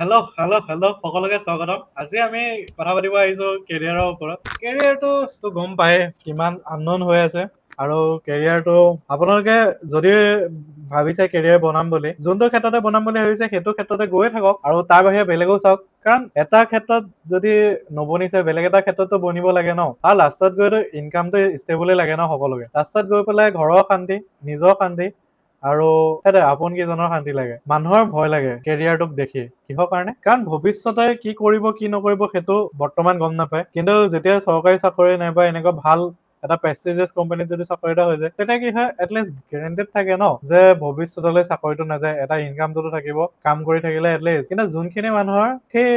Hello' সকলোকে স্বাগতম। আজি আমি কথা পাতিব আহিছো কেৰিয়াৰৰ ওপৰত। কেৰিয়াৰটো তো গম পায়ে কিমান আননন হৈ আছে, আৰু কেৰিয়াৰটো আপোনালোকে যদি ভাবিছে কেৰিয়াৰ বনাম বুলি, যোনটো ক্ষেত্ৰতে বনাম বুলি ভাবিছে সেইটো ক্ষেত্ৰতে গৈ থাকক, আৰু তাৰ বাহিৰে বেলেগো চাওক। কাৰণ এটা ক্ষেত্ৰত যদি নবনিছে বেলেগ এটা ক্ষেত্ৰতো বনিব লাগে ন। আৰু লাষ্টত গৈতো ইনকামটো ষ্টেবলে লাগে ন সকলোকে। লাষ্টত গৈ পেলাই ঘৰৰ শান্তি, নিজৰ শান্তি, আৰু সেইটোৱে আপোন কেইজনৰ শান্তি লাগে। মানুহৰ ভয় লাগে কেৰিয়াৰটোক দেখি। কিহৰ কাৰণে? কাৰণ ভৱিষ্যতে কি কৰিব কি নকৰিব সেইটো বৰ্তমান গম নাপায়, কিন্তু যেতিয়া চৰকাৰী চাকৰি নাইবা এনেকুৱা ভাল এটা প্ৰেষ্টিজিয়াছ কোম্পানীত যদি চাকৰি এটা হৈ যায়, তেতিয়া কি হয়, এটলিষ্ট গেৰেণ্টেড থাকে ন যে ভৱিষ্যতলৈ চাকৰিটো নাযায়, এটা ইনকামটোতো থাকিব কাম কৰি থাকিলে এটলিষ্ট। কিন্তু যোনখিনি মানুহৰ সেই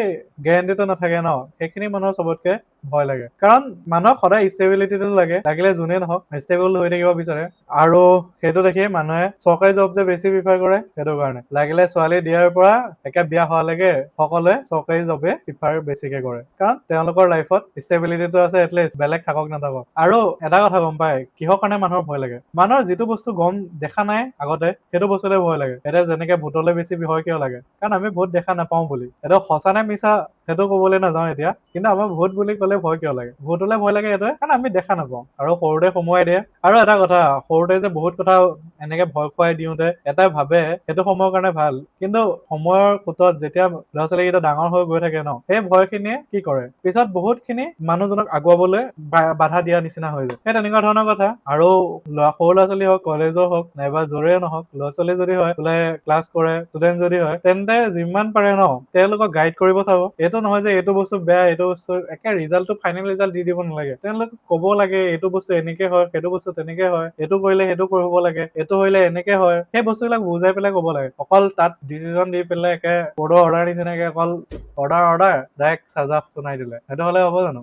গেৰেণ্টিটো নাথাকে ন, সেইখিনি মানুহৰ চবতকে ভয় লাগে। কাৰণ মানুহক সদায় ষ্টেবিলিটিটো লাগে, লাগিলে যোনে নহওক ষ্টেবল হৈ থাকিব বিচাৰে। আৰু সেইটো দেখি মানুহে চৰকাৰী জব যে বেছি প্ৰিফাৰ কৰে, সেইটো কাৰণে লাগিলে ছোৱালী দিয়াৰ পৰা একে বিয়া হোৱালৈকে সকলোৱে চৰকাৰী জবে প্ৰিফাৰ বেছিকে কৰে। কাৰণ তেওঁলোকৰ লাইফত ষ্টেবিলিটিটো আছে, এটলিষ্ট বেলেগ থাকক নাথাকক। আৰু এটা কথা গম পায় কিহৰ কাৰণে মানুহৰ ভয় লাগে। মানুহৰ যিটো বস্তু গম দেখা নাই আগতে, সেইটো বস্তুলে ভয় লাগে। এতিয়া যেনেকে ভূতলে বেছি ভয় কিয় লাগে? কাৰণ আমি ভূত দেখা নাপাওঁ বুলি। এইটো সঁচা নে মিছা সেইটো কবলৈ নাযাওঁ এতিয়া, কিন্তু আমাৰ ভূত বুলি কলে ভয় কিয় লাগে? ভূতলে ভয় লাগে এইটোৱে, কাৰণ আমি দেখা নাপাওঁ আৰু সৰুতে সোমোৱাই দিয়ে। আৰু এটা কথা, সৰুতে যে বহুত কথা এনেকে ভয় খুৱাই দিওঁতে এটাই ভাবে সেইটো সময়ৰ কাৰণে ভাল, কিন্তু সময়ৰ সোঁতত যেতিয়া ল'ৰা ছোৱালীকেইটা ডাঙৰ হৈ গৈ থাকে ন, সেই ভয় খিনিয়ে কি কৰে, পিছত বহুত খিনি মানুহজনক আগুৱাবলৈ বাধা দিয়া নিচিনা হৈ যায়। সেই তেনেকুৱা ধৰণৰ কথা। আৰু সৰু ল'ৰা ছোৱালী হওক, কলেজৰ হওক, নাইবা যৰে নহওক, ল'ৰা ছোৱালী যদি হয় বোলে ক্লাছ কৰে, ষ্টুডেন্ট যদি হয়, তেন্তে যিমান পাৰে ন তেওঁলোকক গাইড কৰিব চাব। এইটো নহয় যে এইটো বস্তু বেয়া, এইটো বস্তু একে ৰিজাল্টটো ফাইনেল ৰিজাল্ট দি দিব নালাগে। তেওঁলোকে ক'ব লাগে এইটো বস্তু এনেকে হয়, সেইটো বস্তু তেনেকে হয়, এইটো কৰিলে সেইটো কৰিব লাগে, এইটো হলে এনেকে হয়। সেই বস্তুবিলাক বুজাই পেলাই ক'ব লাগে। অকল তাত ডিচিজন দি পেলাই একে কোৰ্টৰ অৰ্ডাৰ নিচিনাকে অকল অৰ্ডাৰ ডাইৰেক্ট চাজা শুনাই দিলে, সেইটো হলে হ'ব জানো?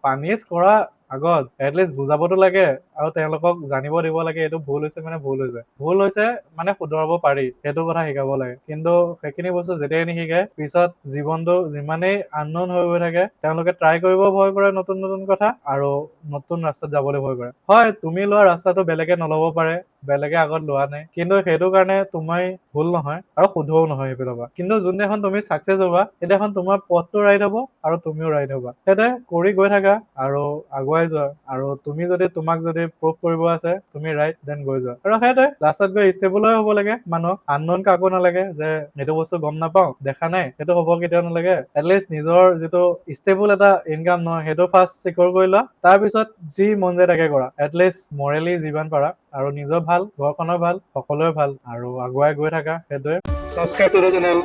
পানিছ কৰা আগত এটলিষ্ট বুজাবতো লাগে, আৰু তেওঁলোকক জানিব দিব লাগে এইটো ভুল হৈছে মানে ভুল হৈছে, ভুল হৈছে মানে শুধৰাব পাৰি, সেইটো কথা শিকাব লাগে। কিন্তু সেইখিনি বস্তু যেতিয়াই নিশিকে, পিছত জীৱনটো যিমানেই আননন হৈ গৈ থাকে, তেওঁলোকে ট্ৰাই কৰিব ভয় কৰে নতুন নতুন কথা, আৰু নতুন ৰাস্তাত যাবলৈ ভয় কৰে। হয়, তুমি লোৱা ৰাস্তাটো বেলেগে নল'ব পাৰে, বেলেগে আগত লোৱা নাই, কিন্তু সেইটো কাৰণে তুমি ভুল নহয় আৰু শুদ্ধও নহয় সেইফালৰ পৰা। কিন্তু যোনদিনাখন তুমি ছাকচেছ হবা, সেইদিনাখন তোমাৰ পথটো ৰাইট হব আৰু তুমিও ৰাইট হবা। সেইটোৱে কৰি গৈ থাকা আৰু আগুৱাই যোৱা। আৰু তুমি যদি তোমাক যদি প্ৰুভ কৰিব আছে তুমি ৰাইট, দেন গৈ যোৱা। আৰু সেইটোৱে লাষ্টত গৈ ষ্টেবল হ'ব লাগে। মানুহক আননন কাকো নালাগে যে এইটো বস্তু গম নাপাওঁ, দেখা নাই, সেইটো হ'ব কেতিয়াও নালাগে। এটলিষ্ট নিজৰ যিটো ষ্টেবল এটা ইনকাম নহয়, সেইটো ফাৰ্ষ্ট চিকিউৰ কৰি লোৱা, তাৰপিছত যি মন যায় তাকে কৰা। এটলিষ্ট মৰেলি যিমান পাৰা, আৰু নিজৰ ভাল, ঘৰখনৰ ভাল, সকলোৰে ভাল, আৰু আগুৱাই গৈ থাকা। সেইটোৱে। Subscribe to the channel,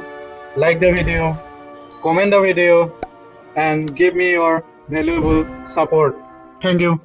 like the video, comment the video, and give me your valuable support. Thank you.